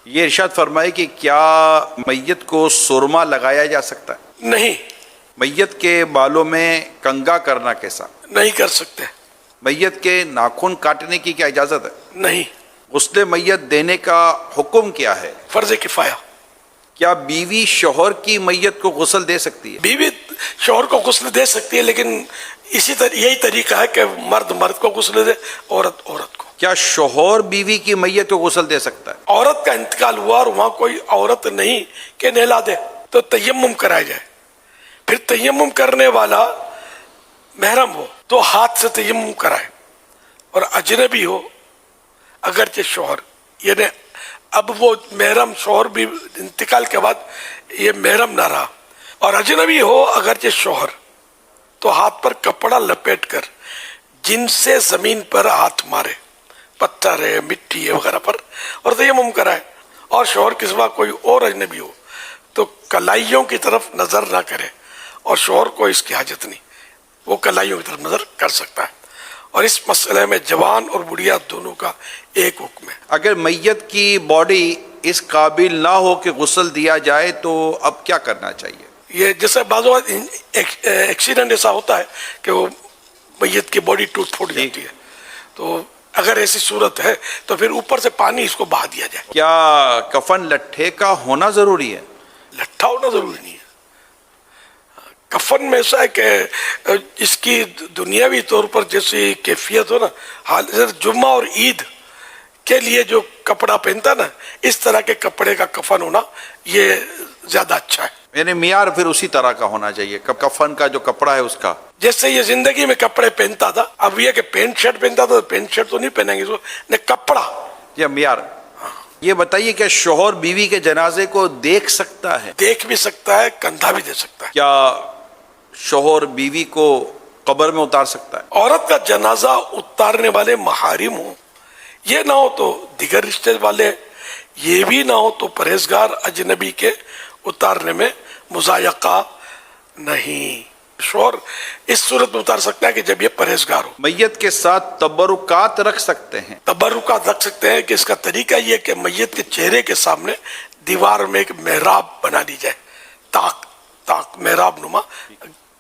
یہ ارشاد فرمائے کہ کیا میت کو سرما لگایا جا سکتا ہے؟ نہیں، میت کے بالوں میں کنگا کرنا کیسا؟ نہیں کر سکتے۔ میت کے ناخن کاٹنے کی کیا اجازت ہے؟ نہیں، غسل میت دینے کا حکم کیا ہے؟ فرض کفایہ۔ کیا بیوی شوہر کی میت کو غسل دے سکتی ہے؟ بیوی شوہر کو غسل دے سکتی ہے، لیکن یہی طریقہ ہے کہ مرد مرد کو غسل دے، عورت عورت کو۔ کیا شوہر بیوی کی میت کو غسل دے سکتا ہے؟ عورت کا انتقال ہوا اور وہاں کوئی عورت نہیں کہ نہلا دے تو تیمم کرایا جائے، پھر تیمم کرنے والا محرم ہو تو ہاتھ سے تیمم کرائے، اور اجنبی ہو اگرچہ شوہر، یعنی اب وہ محرم شوہر بھی انتقال کے بعد یہ محرم نہ رہا، اور اجنبی ہو اگرچہ شوہر تو ہاتھ پر کپڑا لپیٹ کر جن سے زمین پر ہاتھ مارے، پتھر ہے، مٹی ہے وغیرہ پر، اور تیمم کرائے، اور شوہر کے سوا کوئی اور اجنبی ہو تو کلائیوں کی طرف نظر نہ کرے، اور شوہر کو اس کی حاجت نہیں، وہ کلائیوں کی طرف نظر کر سکتا ہے، اور اس مسئلے میں جوان اور بڑھیا دونوں کا ایک حکم ہے۔ اگر میت کی باڈی اس قابل نہ ہو کہ غسل دیا جائے تو اب کیا کرنا چاہیے؟ یہ جیسے بعض اوقات ایکسیڈنٹ ایسا ہوتا ہے کہ وہ میت کی باڈی ٹوٹ پھوٹ جاتی ہے، تو اگر ایسی صورت ہے تو پھر اوپر سے پانی اس کو بہا دیا جائے۔ کیا کفن لٹھے کا ہونا ضروری ہے؟ لٹھا ہونا ضروری نہیں ہے۔ کفن میں ایسا ہے کہ اس کی دنیاوی طور پر جیسی کیفیت ہو نا، حضرت جمعہ اور عید کے لیے جو کپڑا پہنتا نا، اس طرح کے کپڑے کا کفن ہونا یہ زیادہ اچھا ہے۔ یعنی معیار پھر اسی طرح کا ہونا چاہیے، کفن کا جو کپڑا ہے اس کا۔ جیسے یہ زندگی میں کپڑے پہنتا تھا، اب یہ کہ پینٹ شرٹ پہنتا تھا تو پینٹ شرٹ تو نہیں پہنیں گے اس کو، نہیں کپڑا۔ یہ معیار۔ یہ بتائیے کہ شوہر بیوی کے جنازے کو دیکھ سکتا ہے؟ دیکھ بھی سکتا ہے، کندھا بھی دے سکتا ہے۔ کیا شوہر بیوی کو قبر میں اتار سکتا ہے؟ عورت کا جنازہ اتارنے والے محارم ہوں، یہ نہ ہو تو دیگر رشتے والے، یہ بھی نہ ہو تو پرہیزگار اجنبی کے اتارنے میں مضایقہ نہیں۔ شوہر اس صورت میں اتار سکتا ہے کہ جب یہ پرہیزگار ہو۔ میت کے ساتھ تبرکات رکھ سکتے ہیں؟ تبرکات رکھ سکتے ہیں کہ اس کا طریقہ یہ کہ میت کے چہرے کے سامنے دیوار میں ایک محراب بنا لی جائے، تاک محراب نما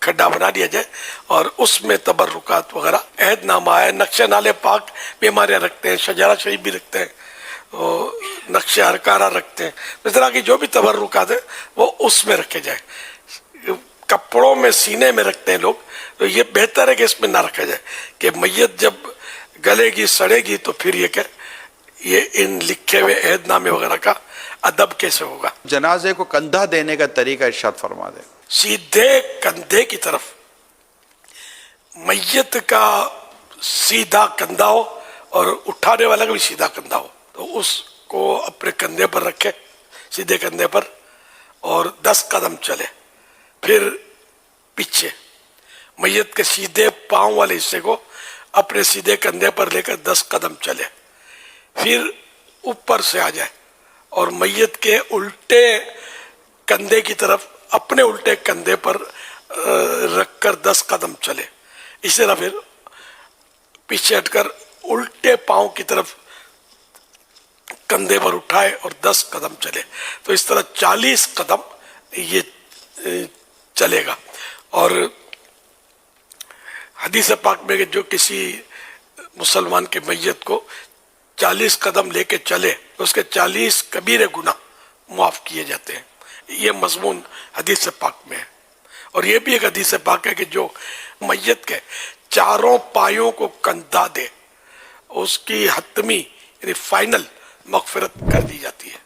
کھڈا بنا دیا جائے، اور اس میں تبرکات وغیرہ، عہد نامہ ہے، نقشہ نالے پاک بھی ہمارے یہاں رکھتے ہیں، شجرہ شریف بھی رکھتے ہیں، نقشہ ارکارہ رکھتے ہیں، اس طرح کی جو بھی تبرکات ہیں وہ اس میں رکھے جائیں۔ کپڑوں میں سینے میں رکھتے ہیں لوگ، تو یہ بہتر ہے کہ اس میں نہ رکھا جائے، کہ میت جب گلے گی سڑے گی تو پھر یہ کہ یہ ان لکھے ہوئے عہد نامے وغیرہ کا ادب کیسے ہوگا۔ جنازے کو کندھا دینے کا طریقہ ارشاد فرما دیں۔ سیدھے کندھے کی طرف، میت کا سیدھا کندھا ہو اور اٹھانے والا کا بھی سیدھا کندھا ہو، تو اس کو اپنے کندھے پر رکھے، سیدھے کندھے پر، اور 10 قدم چلے، پھر پیچھے میت کے سیدھے پاؤں والے حصے کو اپنے سیدھے کندھے پر لے کر 10 قدم چلے، پھر اوپر سے آ جائے اور میت کے الٹے کندھے کی طرف اپنے الٹے کندھے پر رکھ کر 10 قدم چلے، اسی طرح پھر پیچھے ہٹ کر الٹے پاؤں کی طرف کندھے پر اٹھائے اور 10 قدم چلے، تو اس طرح 40 قدم یہ چلے گا۔ اور حدیث پاک میں کہ جو کسی مسلمان کے میت کو 40 قدم لے کے چلے تو اس کے 40 کبیرے گناہ معاف کیے جاتے ہیں، یہ مضمون حدیث پاک میں ہے۔ اور یہ بھی ایک حدیث پاک ہے کہ جو میت کے چاروں پایوں کو کندھا دے، اس کی حتمی یعنی فائنل مغفرت کر دی جاتی ہے۔